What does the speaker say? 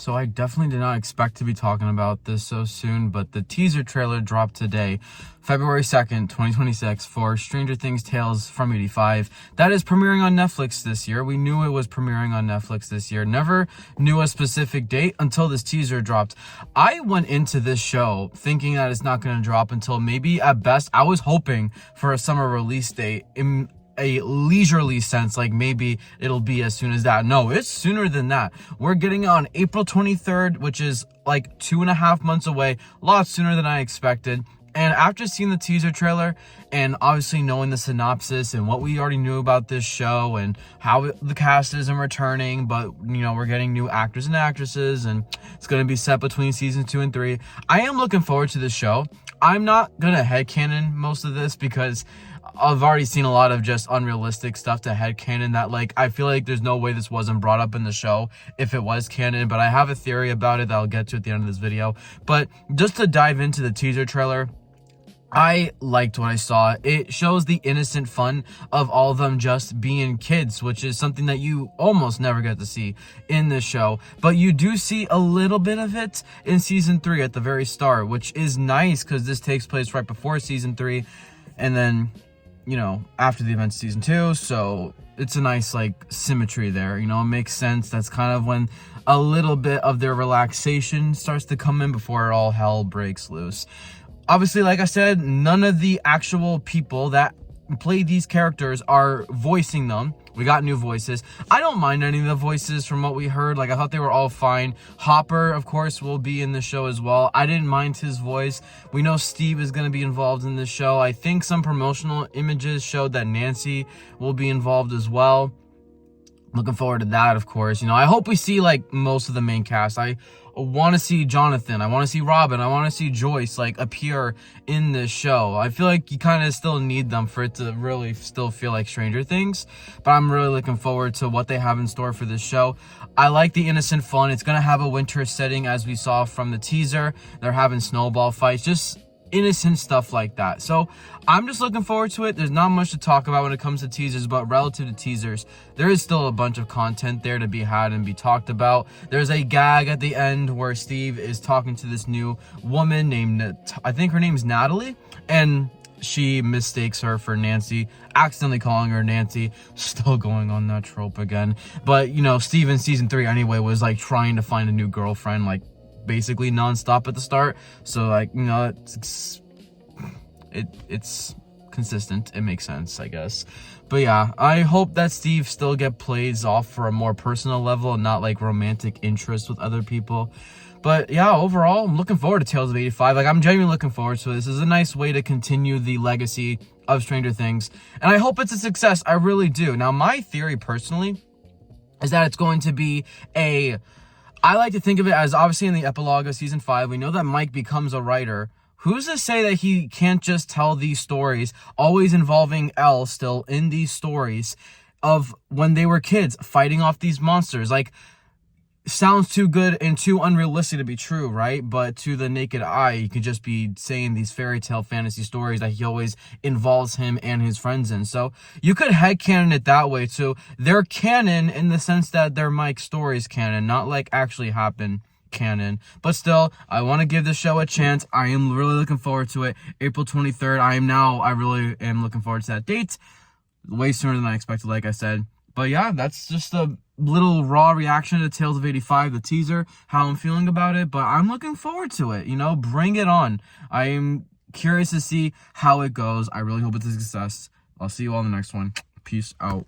So I definitely did not expect to be talking about this so soon, but the teaser trailer dropped today, February 2nd, 2026, for Stranger Things Tales from 85. That is premiering on Netflix this year. We knew it was premiering on Netflix this year. Never knew a specific date until this teaser dropped. I went into this show thinking that it's not going to drop until maybe at best. I was hoping for a summer release date in a leisurely sense, like maybe it'll be as soon as that. No, it's sooner than that. We're getting on April 23rd, which is like 2.5 months away, a lot sooner than I expected. And after seeing the teaser trailer and obviously knowing the synopsis and what we already knew about this show and how the cast isn't returning, but you know, we're getting new actors and actresses and it's going to be set between seasons 2 and 3. I am looking forward to this show. I'm not going to headcanon most of this because I've already seen a lot of just unrealistic stuff to headcanon that, like, I feel like there's no way this wasn't brought up in the show if it was canon, but I have a theory about it that I'll get to at the end of this video. But just to dive into the teaser trailer, I liked what I saw. It shows the innocent fun of all of them just being kids, which is something that you almost never get to see in this show. But you do see a little bit of it in season 3 at the very start, which is nice because this takes place right before season 3 and then, you know, after the events of season 2. So it's a nice, like, symmetry there. You know, it makes sense. That's kind of when a little bit of their relaxation starts to come in before all hell breaks loose. Obviously, like I said, none of the actual people that play these characters are voicing them. We got new voices. I don't mind any of the voices from what we heard. Like, I thought they were all fine. Hopper, of course, will be in the show as well. I didn't mind his voice. We know Steve is going to be involved in this show. I think some promotional images showed that Nancy will be involved as well. Looking forward to that, of course. You know, I hope we see, like, most of the main cast. I want to see Jonathan. I want to see Robin. I want to see Joyce, like, appear in this show. I feel like you kind of still need them for it to really still feel like Stranger Things. But I'm really looking forward to what they have in store for this show. I like the innocent fun. It's going to have a winter setting, as we saw from the teaser. They're having snowball fights. Just innocent stuff like that. So I'm just looking forward to it. There's not much to talk about when it comes to teasers, but relative to teasers, there is still a bunch of content there to be had and be talked about. There's a gag at the end where Steve is talking to this new woman named, I think her name's Natalie, and she mistakes her for Nancy, accidentally calling her Nancy. Still going on that trope again. But, you know, Steve in season 3 anyway was like trying to find a new girlfriend, like basically non-stop at the start. So, like, you know, it's consistent. It makes sense, I guess. But yeah, I hope that Steve still plays off for a more personal level and not like romantic interest with other people. But yeah, overall, I'm looking forward to Tales of 85. Like, I'm genuinely looking forward to it. This is a nice way to continue the legacy of Stranger Things, and I hope it's a success. I really do. Now, my theory personally is that it's going to be I like to think of it as, obviously in the epilogue of season 5, we know that Mike becomes a writer. Who's to say that he can't just tell these stories, always involving Elle still in these stories, of when they were kids fighting off these monsters? Like, sounds too good and too unrealistic to be true, right? But to the naked eye, you could just be saying these fairy tale fantasy stories that he always involves him and his friends in. So you could headcanon it that way too. They're canon in the sense that they're Mike's stories canon, not like actually happen canon. But still, I want to give the show a chance. I am really looking forward to it. April 23rd. I really am looking forward to that date. Way sooner than I expected, like I said. But yeah, that's just a little raw reaction to Tales of 85, the teaser, how I'm feeling about it. But I'm looking forward to it. You know, bring it on. I am curious to see how it goes. I really hope it's a success. I'll see you all in the next one. Peace out.